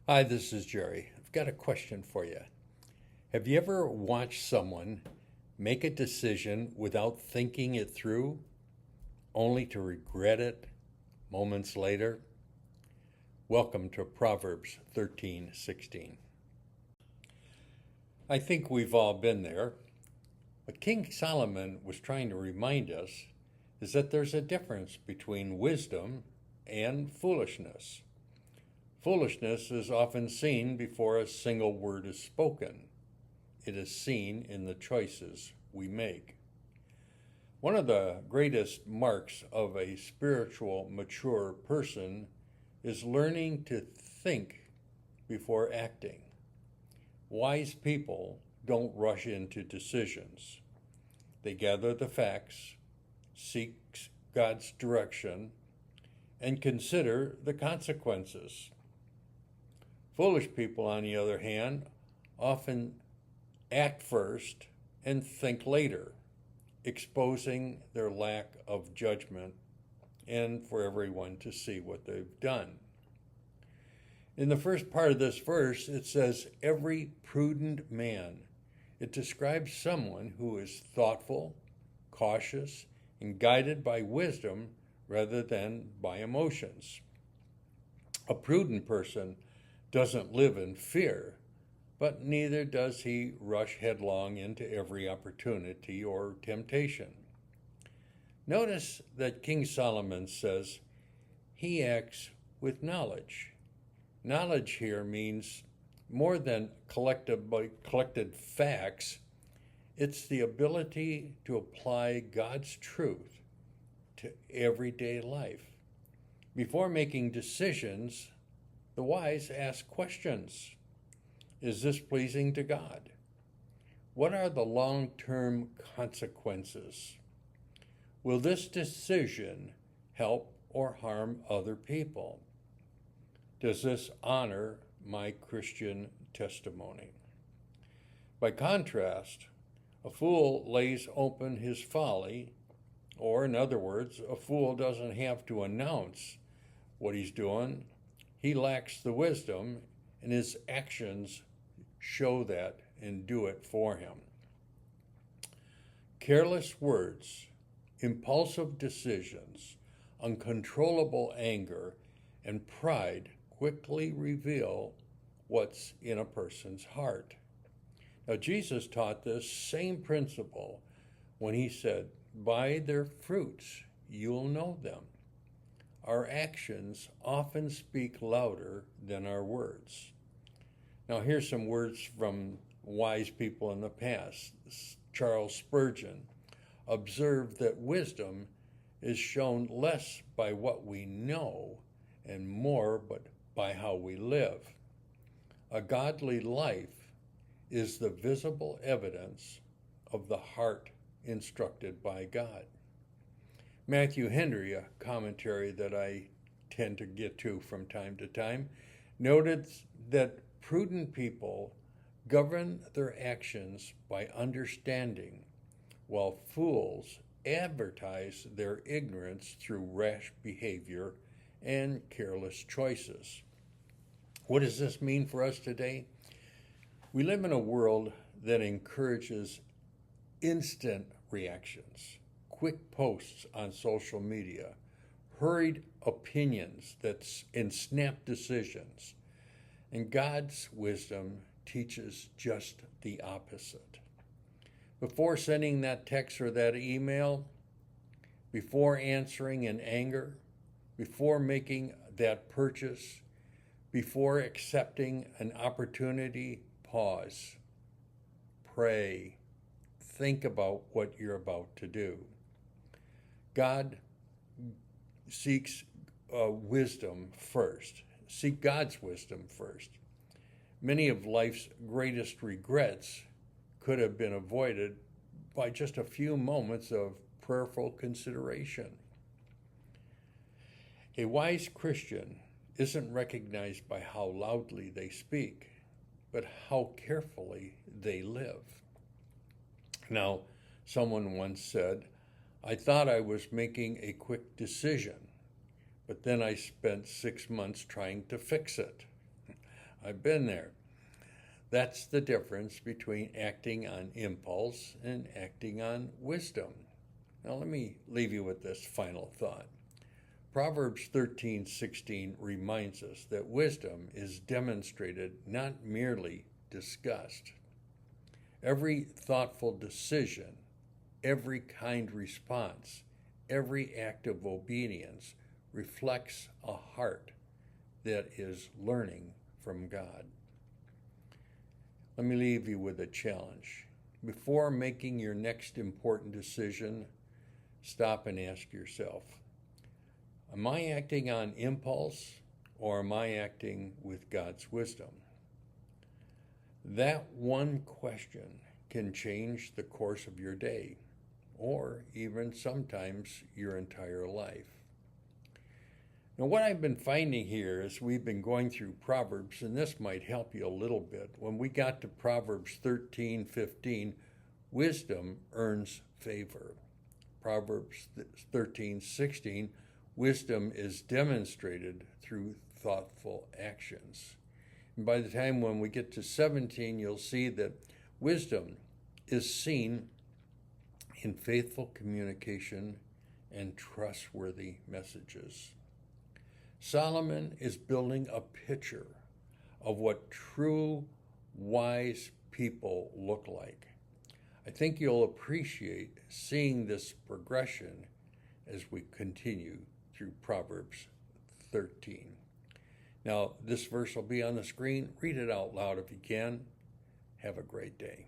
Hi, this is Jerry. I've got a question for you. Have you ever watched someone make a decision without thinking it through, only to regret it moments later? Welcome to Proverbs 13:16. I think we've all been there. What King Solomon was trying to remind us is that there's a difference between wisdom and foolishness. Foolishness is often seen before a single word is spoken. It is seen in the choices we make. One of the greatest marks of a spiritual, mature person is learning to think before acting. Wise people don't rush into decisions. They gather the facts, seek God's direction, and consider the consequences. Foolish people, on the other hand, often act first and think later, exposing their lack of judgment and for everyone to see what they've done. In the first part of this verse, it says, every prudent man. It describes someone who is thoughtful, cautious, and guided by wisdom rather than by emotions. A prudent person doesn't live in fear, but neither does he rush headlong into every opportunity or temptation. Notice that King Solomon says he acts with knowledge. Knowledge here means more than collected facts. It's the ability to apply God's truth to everyday life. Before making decisions, the wise ask questions. Is this pleasing to God? What are the long-term consequences? Will this decision help or harm other people? Does this honor my Christian testimony? By contrast, a fool lays open his folly, or in other words, a fool doesn't have to announce what he's doing. He lacks the wisdom, and his actions show that and do it for him. Careless words, impulsive decisions, uncontrollable anger, and pride quickly reveal what's in a person's heart. Now, Jesus taught this same principle when he said, by their fruits you'll know them. Our actions often speak louder than our words. Now, here's some words from wise people in the past. Charles Spurgeon observed that wisdom is shown less by what we know and more but by how we live. A godly life is the visible evidence of the heart instructed by God. Matthew Henry, a commentary that I tend to get to from time to time, noted that prudent people govern their actions by understanding, while fools advertise their ignorance through rash behavior and careless choices. What does this mean for us today? We live in a world that encourages instant reactions, quick posts on social media, hurried opinions and snap decisions. And God's wisdom teaches just the opposite. Before sending that text or that email, before answering in anger, before making that purchase, before accepting an opportunity, pause, pray, think about what you're about to do. God seeks wisdom first. Seek God's wisdom first. Many of life's greatest regrets could have been avoided by just a few moments of prayerful consideration. A wise Christian isn't recognized by how loudly they speak, but how carefully they live. Now, someone once said, I thought I was making a quick decision, but then I spent 6 months trying to fix it. I've been there. That's the difference between acting on impulse and acting on wisdom. Now let me leave you with this final thought. Proverbs 13:16 reminds us that wisdom is demonstrated, not merely discussed. Every thoughtful decision, every kind response, every act of obedience reflects a heart that is learning from God. Let me leave you with a challenge. Before making your next important decision, stop and ask yourself, am I acting on impulse or am I acting with God's wisdom? That one question can change the course of your day, or even sometimes your entire life. Now, what I've been finding here as we've been going through Proverbs, and this might help you a little bit, when we got to Proverbs 13:15, wisdom earns favor. Proverbs 13:16, wisdom is demonstrated through thoughtful actions. And by the time when we get to 17, you'll see that wisdom is seen in faithful communication and trustworthy messages. Solomon is building a picture of what true, wise people look like. I think you'll appreciate seeing this progression as we continue through Proverbs 13. Now, this verse will be on the screen. Read it out loud if you can. Have a great day.